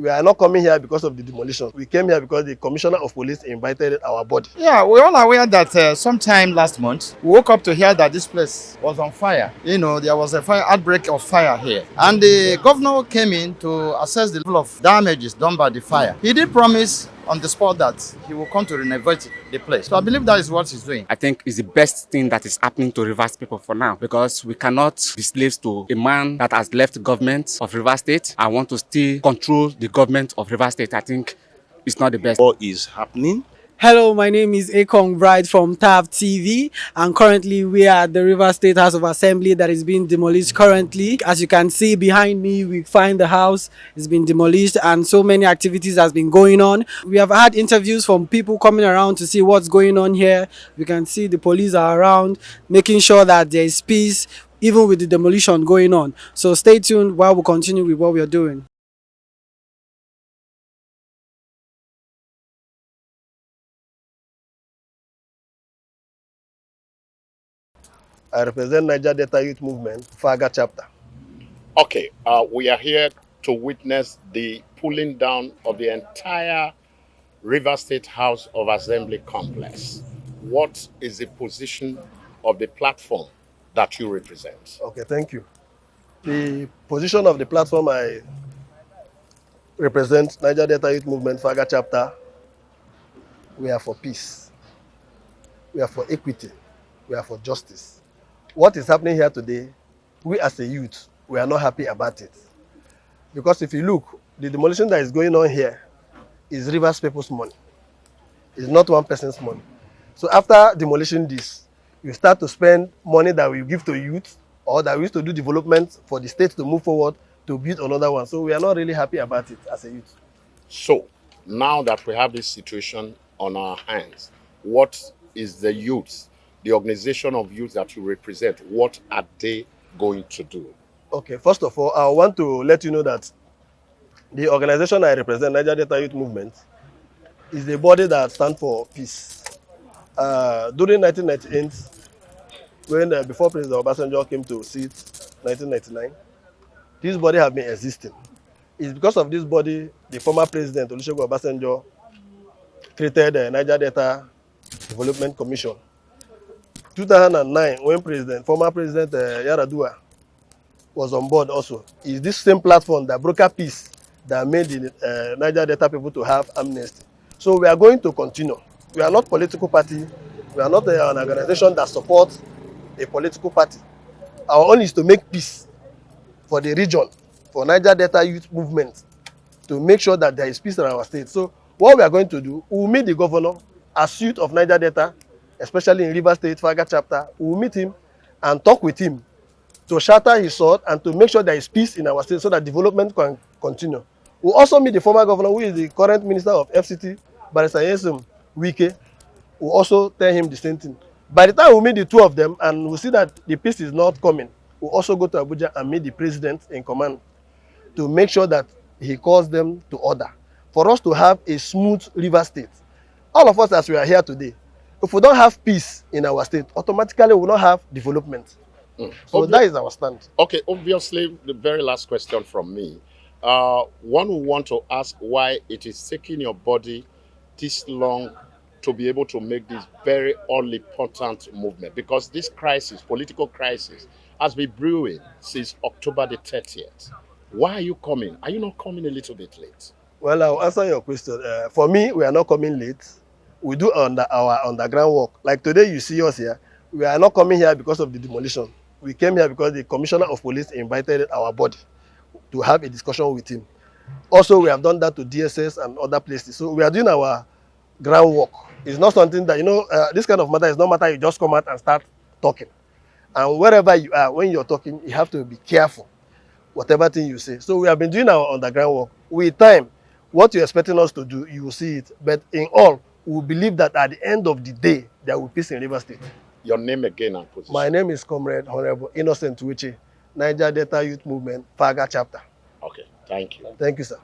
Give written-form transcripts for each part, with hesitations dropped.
We are not coming here because of the demolition. We came here because the commissioner of police invited our body. Yeah, we're all aware that sometime last month, we woke up to hear that this place was on fire. You know, there was a fire outbreak of fire here. And the governor came in to assess the level of damages done by the fire. He did promise on the spot that he will come to renovate the place. So I believe that is what he's doing. I think it's the best thing that is happening to Rivers people for now, because we cannot be slaves to a man that has left the government of Rivers State and want to still control the government of Rivers State. I think it's not the best. What is happening? Hello, my name is Akong Bride from TAV TV, and currently we are at the River State House of Assembly that is being demolished currently. As you can see behind me, we find the house is being demolished and so many activities has been going on. We have had interviews from people coming around to see what's going on here. We can see the police are around making sure that there is peace even with the demolition going on. So stay tuned while we continue with what we are doing. I represent Niger Delta Youth Movement, Faga chapter. Okay, we are here to witness the pulling down of the entire River State House of Assembly complex. What is the position of the platform that you represent? Okay, thank you. The position of the platform I represent, Niger Delta Youth Movement, Faga chapter, we are for peace. We are for equity. We are for justice. What is happening here today, we as a youth, we are not happy about it. Because if you look, the demolition that is going on here is Rivers people's money. It's not one person's money. So after demolishing this, you start to spend money that we give to youth or that we used to do development for the state to move forward to build another one. So we are not really happy about it as a youth. So, now that we have this situation on our hands, what is the youth, the organization of youth that you represent, what are they going to do? Okay, first of all, I want to let you know that the organization I represent, Niger Delta Youth Movement, is a body that stands for peace. During 1998, when before President Obasanjo came to seat, 1999, this body has been existing. It's because of this body, the former President Olusegun Obasanjo created the Niger Delta Development Commission. 2009, when former President Yaradua was on board also, is this same platform that brokered peace that made the Niger Delta people to have amnesty. So we are going to continue. We are not political party. We are not an organization that supports a political party. Our own is to make peace for the region, for Niger Delta Youth Movement, to make sure that there is peace in our state. So what we are going to do, we will meet the governor as youth of Niger Delta, especially in River State, Faga chapter. We will meet him and talk with him to shatter his sword and to make sure there is peace in our state so that development can continue. We'll also meet the former governor, who is the current minister of FCT, Barrister Nyesom Wike. We'll also tell him the same thing. By the time we meet the two of them and we see that the peace is not coming, we'll also go to Abuja and meet the president in command to make sure that he calls them to order for us to have a smooth River State. All of us as we are here today, if we don't have peace in our state, automatically we will not have development. So that is our stand. Okay, obviously, the very last question from me. One will want to ask why it is taking your body this long to be able to make this very all-important movement, because this crisis, political crisis, has been brewing since October the 30th. Why are you coming? Are you not coming a little bit late? Well, I'll answer your question. For me, we are not coming late. We do our underground work. Like today, you see us here. We are not coming here because of the demolition. We came here because the commissioner of police invited our body to have a discussion with him. Also, we have done that to DSS and other places. So we are doing our groundwork. It's not something that, this kind of matter is not matter you just come out and start talking. And wherever you are, when you're talking, you have to be careful, whatever thing you say. So we have been doing our underground work. With time, what you're expecting us to do, you will see it. But in all, we believe that at the end of the day, there will be peace in River State. Your name again and position. My name is Comrade Honorable Innocent Wichi, Niger Delta Youth Movement, Faga chapter. Okay, thank you. Thank you, sir.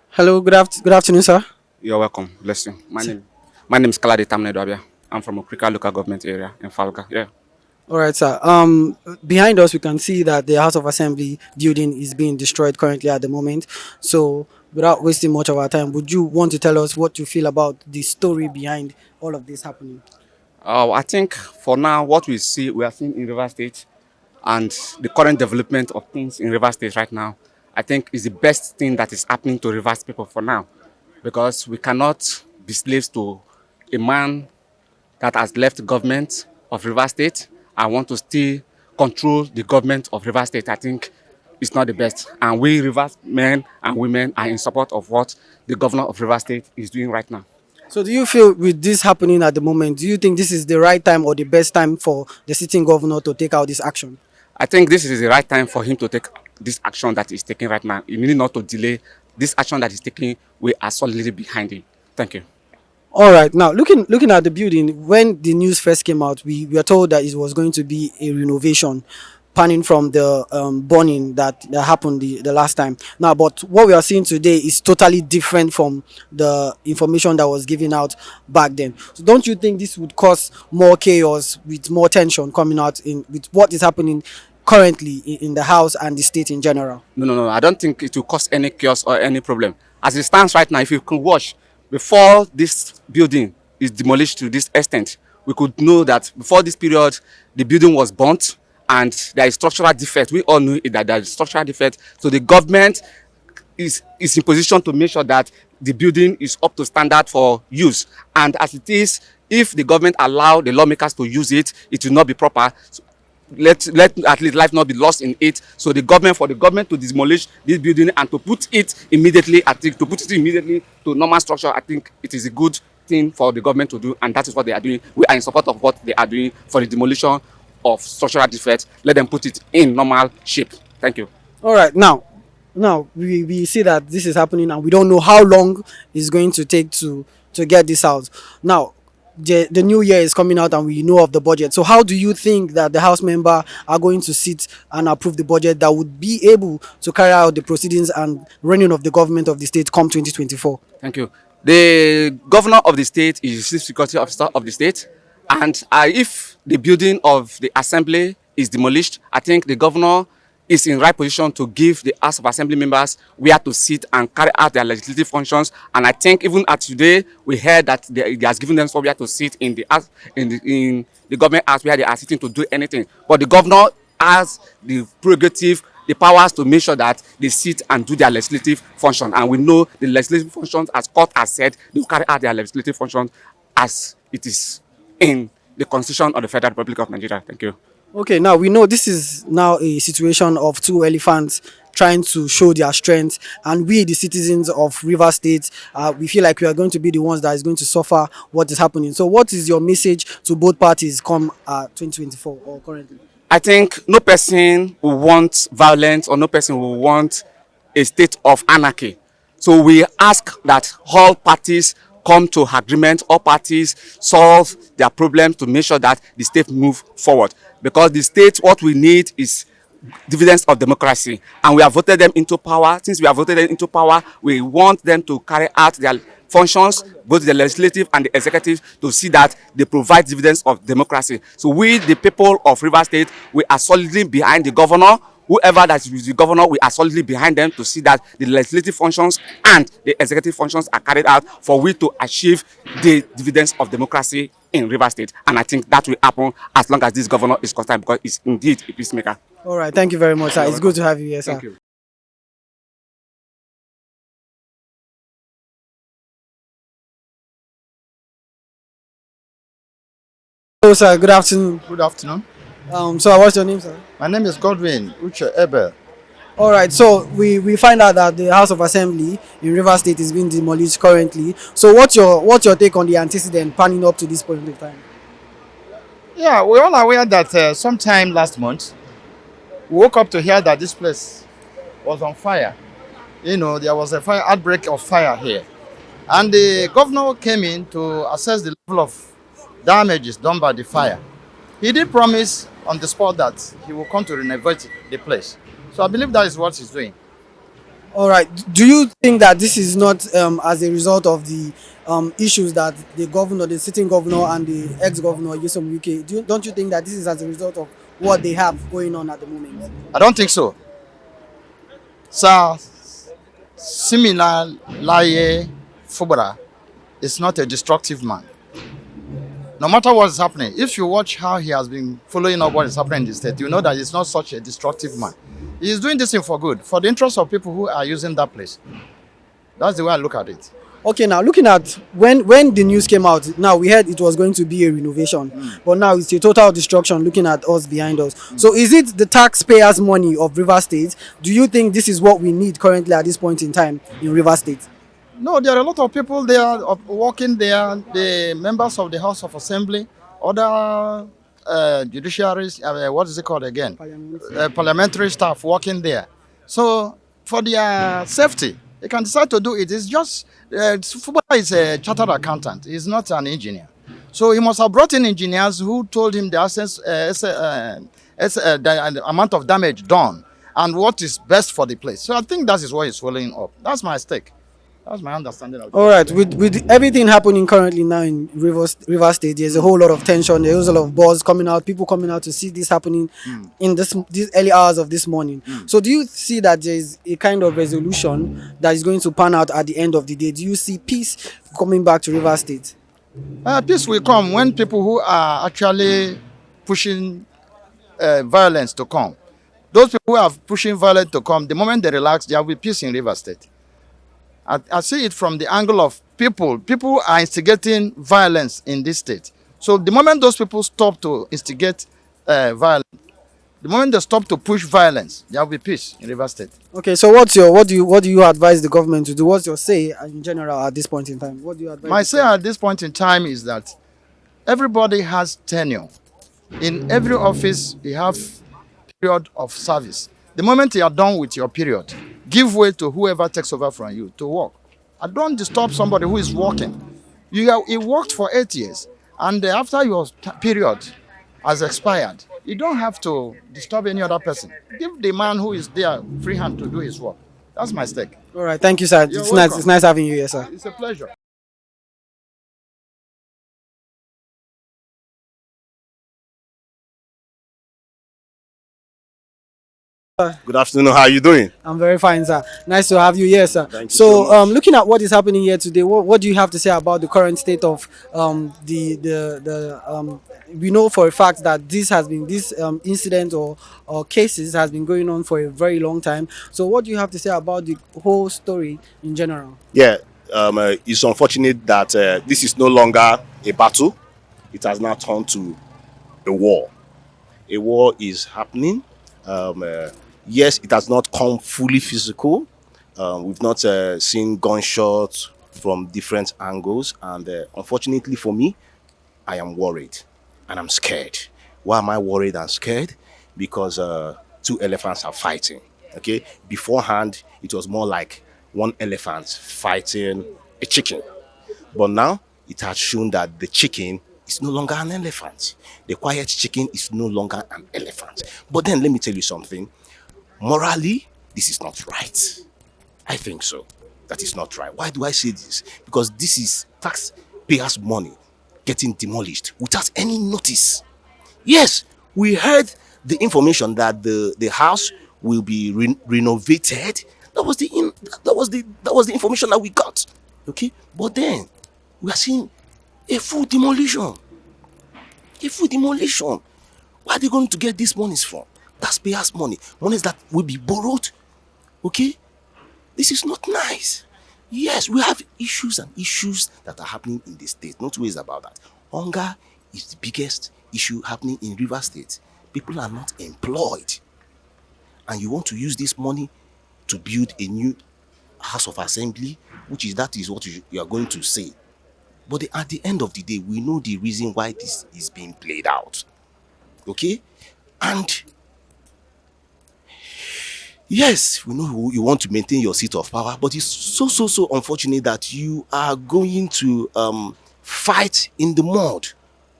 Hello, good afternoon, sir. You're welcome. Bless you. My name is Kaladi Tamne Dobia. I'm from Okrika local government area in Falga. Yeah. All right, sir. Behind us, we can see that the House of Assembly building is being destroyed currently at the moment. So, without wasting much of our time, would you want to tell us what you feel about the story behind all of this happening? I think for now, what we are seeing in River State and the current development of things in River State right now, I think is the best thing that is happening to Rivers people for now. Because we cannot be slaves to a man that has left government of River State and want to still control the government of River State. I think it's not the best. And we Rivers men and women are in support of what the governor of River State is doing right now. So, do you feel with this happening at the moment, do you think this is the right time or the best time for the sitting governor to take out this action? I think this is the right time for him to take this action that he's taking right now. He need not to delay this action that he's taking. We are solidly behind him. Thank you. All right. Now, looking at the building, when the news first came out, we were told that it was going to be a renovation, panning from the burning that happened the last time. Now, but what we are seeing today is totally different from the information that was given out back then. So, don't you think this would cause more chaos with more tension coming out in with what is happening currently in the house and the state in general? No. I don't think it will cause any chaos or any problem. As it stands right now, if you can watch, before this building is demolished to this extent, we could know that before this period, the building was burnt and there is structural defect. We all knew that there is structural defect. So the government is in position to make sure that the building is up to standard for use. And as it is, if the government allow the lawmakers to use it, it will not be proper. So let at least life not be lost in it. So the government to demolish this building and to put it immediately, to normal structure, I think it is a good thing for the government to do, and that is what they are doing. We are in support of what they are doing for the demolition of structural defects. Let them put it in normal shape. Thank you. All right. Now we see that this is happening and we don't know how long it's going to take to get this out. Now, the new year is coming out and we know of the budget. So how do you think that the House member are going to sit and approve the budget that would be able to carry out the proceedings and running of the government of the state come 2024? Thank you. The governor of the state is the chief security officer of the state, and if the building of the assembly is demolished, I think the governor is in right position to give the House of Assembly members where to sit and carry out their legislative functions. And I think even at today, we heard that he has given them somewhere to sit in the government house where they are sitting to do anything. But the governor has the prerogative, the powers to make sure that they sit and do their legislative function. And we know the legislative functions, as court has said, they will carry out their legislative functions as it is in the Constitution of the Federal Republic of Nigeria. Thank you. Okay, now we know this is now a situation of two elephants trying to show their strength, and we, the citizens of River State, we feel like we are going to be the ones that is going to suffer what is happening. So, what is your message to both parties come 2024 or currently? I think no person will want violence or no person will want a state of anarchy. So we ask that all parties come to agreement, all parties solve their problems to make sure that the state move forward. Because the state, what we need is dividends of democracy, and we have voted them into power. Since we have voted them into power, we want them to carry out their functions, both the legislative and the executive, to see that they provide dividends of democracy. So we, the people of River State, we are solidly behind the governor. Whoever that is with the governor, we are solidly behind them to see that the legislative functions and the executive functions are carried out for we to achieve the dividends of democracy in River State. And I think that will happen as long as this governor is concerned, because he's indeed a peacemaker. All right, thank you very much, sir. It's good to have you here, sir. Thank you. Hello, sir. Good afternoon. Good afternoon. So what's your name, sir? My name is Godwin Uche Ebel. All right, so we find out that the House of Assembly in River State is being demolished currently. So what's your take on the antecedent panning up to this point in time? Yeah, we're all aware that sometime last month, we woke up to hear that this place was on fire. You know, there was a fire outbreak of fire here. And the governor came in to assess the level of damages done by the fire. He did promise on the spot that he will come to renovate the place. So I believe that is what he's doing. All right. Do you think that this is not as a result of the issues that the governor, the sitting governor, and the ex-governor Nyesom UK? Don't you think that this is as a result of what they have going on at the moment? I don't think so. Sir, similar Laye Fubara is not a destructive man. No matter what is happening, if you watch how he has been following up what is happening in the state, you know that he's not such a destructive man. He is doing this thing for good, for the interest of people who are using that place. That's the way I look at it. Okay, now looking at when the news came out, now we heard it was going to be a renovation, but now it's a total destruction. Looking at us behind us, so is it the taxpayers' money of River State? Do you think this is what we need currently at this point in time in River State? No, there are a lot of people there working there, the members of the House of Assembly, other judiciaries, what is it called again? Parliamentary staff working there. So for their safety, they can decide to do it. It's just, Fubara is a chartered accountant. He's not an engineer. So he must have brought in engineers who told him the amount of damage done and what is best for the place. So I think that is what he's following up. That's my stake. That's my understanding of it. All right, with everything happening currently now in River State, there's a whole lot of tension. There's a lot of buzz coming out, people coming out to see this happening in these early hours of this morning. So, do you see that there's a kind of resolution that is going to pan out at the end of the day? Do you see peace coming back to River State? Peace will come when people who are actually pushing violence to come. Those people who are pushing violence to come, the moment they relax, there will be peace in River State. I see it from the angle of people. People are instigating violence in this state. So the moment those people stop to instigate violence, the moment they stop to push violence, there will be peace in River State. Okay, so what do you advise the government to do? What's your say in general at this point in time? What do you advise? My say at this point in time is that everybody has tenure. In every office, you have period of service. The moment you are done with your period, give way to whoever takes over from you to work. And don't disturb somebody who is working. You worked for 8 years, and after your period has expired, you don't have to disturb any other person. Give the man who is there free hand to do his work. That's my stake. All right, thank you, sir. You're It's welcome. nice. It's nice having you here, sir. It's a pleasure. Good afternoon. How are you doing? I'm very fine, sir. Nice to have you here, sir. Thank you So, so much. looking at what is happening here today, what do you have to say about the current state of we know for a fact that this incident or cases has been going on for a very long time. So, what do you have to say about the whole story in general? Yeah, it's unfortunate that this is no longer a battle. It has now turned to a war. A war is happening. Yes, it has not come fully physical. We've not seen gunshots from different angles. And unfortunately for me, I am worried and I'm scared. Why am I worried and scared? Because two elephants are fighting. Okay, beforehand, it was more like one elephant fighting a chicken. But now it has shown that the chicken is no longer an elephant. The quiet chicken is no longer an elephant. But then let me tell you something. Morally, this is not right. I think so. That is not right. Why do I say this? Because this is taxpayers' money getting demolished without any notice. Yes, we heard the information that the house will be renovated. That was the information that we got. Okay, but then we are seeing a full demolition. A full demolition. Where are they going to get these monies from? Taxpayers' money. Monies that will be borrowed. Okay? This is not nice. Yes, we have issues and issues that are happening in the state. No two ways about that. Hunger is the biggest issue happening in River State. People are not employed. And you want to use this money to build a new House of Assembly, that is what you are going to say. But at the end of the day, we know the reason why this is being played out. Okay? And yes, we know you want to maintain your seat of power, but it's so unfortunate that you are going to fight in the mud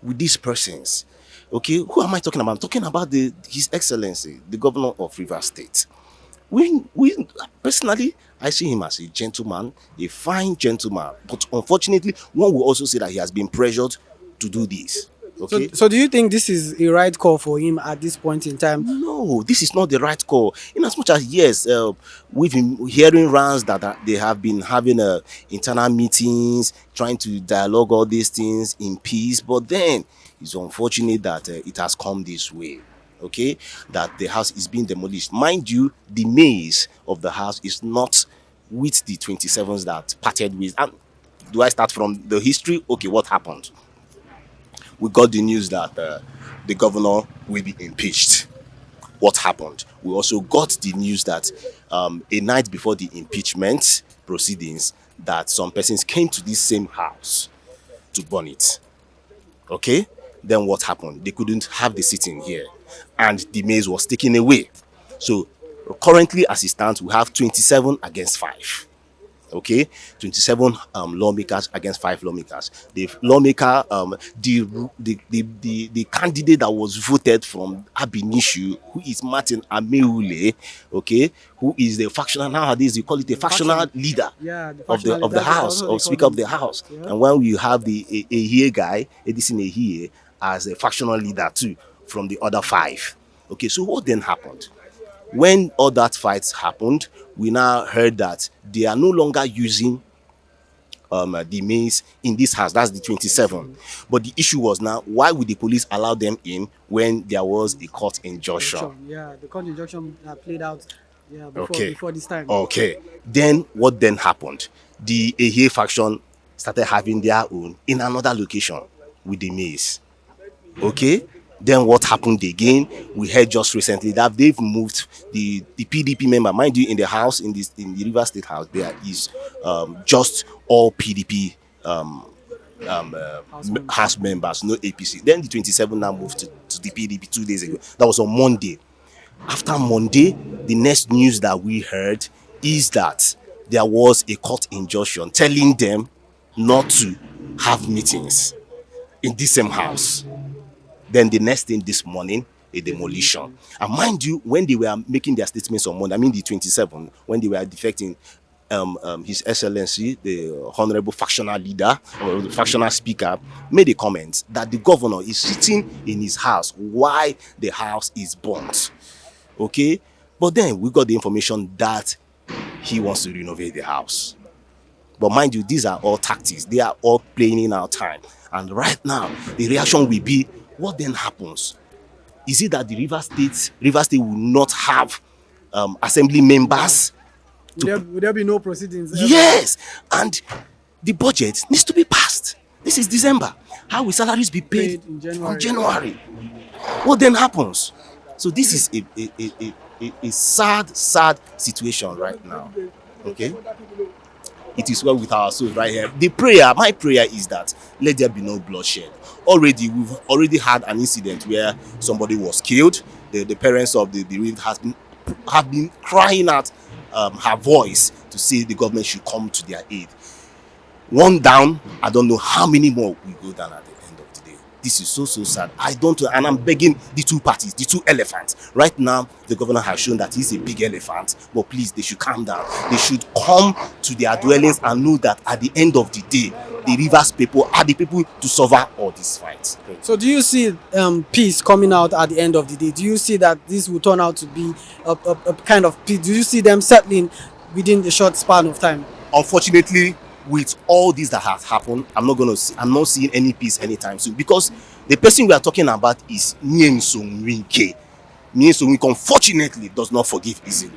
with these persons. Okay? Who am I talking about? I'm talking about His Excellency, the Governor of River State. We personally, I see him as a gentleman, a fine gentleman. But unfortunately, one will also say that he has been pressured to do this. Okay. So do you think this is a right call for him at this point in time? No, this is not the right call. In as much as yes, we've been hearing rounds that they have been having internal meetings, trying to dialogue all these things in peace. But then it's unfortunate that it has come this way. Okay, that the house is being demolished. Mind you, the maze of the house is not with the 27s that parted with. And do I start from the history? Okay, what happened? We got the news that the governor will be impeached. What happened? We also got the news that a night before the impeachment proceedings, that some persons came to this same house to burn it. Okay? Then what happened? They couldn't have the sitting here, and the maze was taken away. So currently, as it stands, we have 27 against 5. Okay, 27 lawmakers against 5 lawmakers. The lawmaker, the candidate that was voted from Abinishu, who is Martin Ameule, okay, who is the factional, nowadays you call it a factional leader, Yeah, the of factional the leader, house, that's what or they speaker call of the him. house. Yeah. And when you have the Ehie guy, Edison Ehie, as a factional leader too, from the other 5. Okay, so what then happened? When all that fights happened, we now heard that they are no longer using the maze in this house. That's the 27. But the issue was now, why would the police allow them in when there was a court injunction? Yeah, the court injunction played out Okay. before this time. Okay. Then what then happened? The Ehie faction started having their own in another location with the maze. Okay. Then what happened again? We heard just recently that they've moved the PDP member. Mind you, in the house, in the River State House, there is just all PDP house members, no APC. Then the 27 now moved to the PDP 2 days ago. That was on Monday. After Monday, the next news that we heard is that there was a court injunction telling them not to have meetings in this same house. Then the next thing this morning, a demolition. And mind you, when they were making their statements on Monday, I mean the 27, when they were defecting, His Excellency, the Honorable Factional Leader, or the Factional Speaker, made a comment that the governor is sitting in his house while the house is burnt. Okay? But then we got the information that he wants to renovate the house. But mind you, these are all tactics. They are all playing in our time. And right now, the reaction will be, what then happens? Is it that the River State will not have assembly members? Would there be no proceedings? Ever? Yes, and the budget needs to be passed. This is December. How will salaries be paid In January. from January? What then happens? So this is a sad situation right now. Okay? It is well with our souls right here. My prayer is that let there be no bloodshed. We've already had an incident where somebody was killed. The parents of the bereaved have been crying out her voice to say the government should come to their aid. One down, I don't know how many more will go down at the end of the day. This is so sad. I don't know, and I'm begging the two parties, the two elephants. Right now, the governor has shown that he's a big elephant, but please, they should calm down. They should come to their dwellings and know that at the end of the day, the Rivers people are the people to suffer all these fights. So do you see peace coming out at the end of the day? Do you see that this will turn out to be a kind of peace? Do you see them settling within a short span of time? Unfortunately, with all this that has happened, I'm not seeing any peace anytime soon, because the person we are talking about is Nyen Winke. Nyen unfortunately does not forgive easily.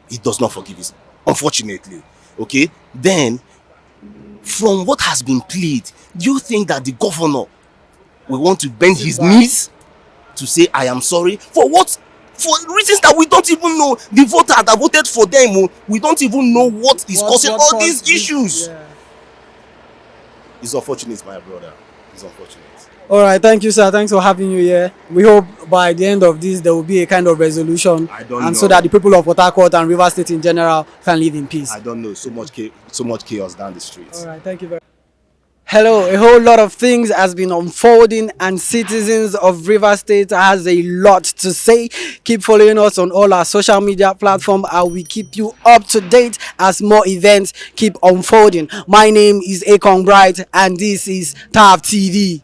He does not forgive easily, unfortunately. Okay, then from what has been played, do you think that the governor will want to bend his knees to say I am sorry? For what? For reasons that we don't even know. The voter that voted for them, we don't even know what is causing all these issues. Yeah. It's unfortunate, my brother. It's unfortunate. All right, thank you, sir. Thanks for having you here. We hope by the end of this there will be a kind of resolution, so that the people of Port Harcourt and River State in general can live in peace. I don't know. So much chaos down the streets. All right, thank you very much. Hello, a whole lot of things has been unfolding and citizens of River State has a lot to say. Keep following us on all our social media platforms and we keep you up to date as more events keep unfolding. My name is Akon Bright and this is TAV TV.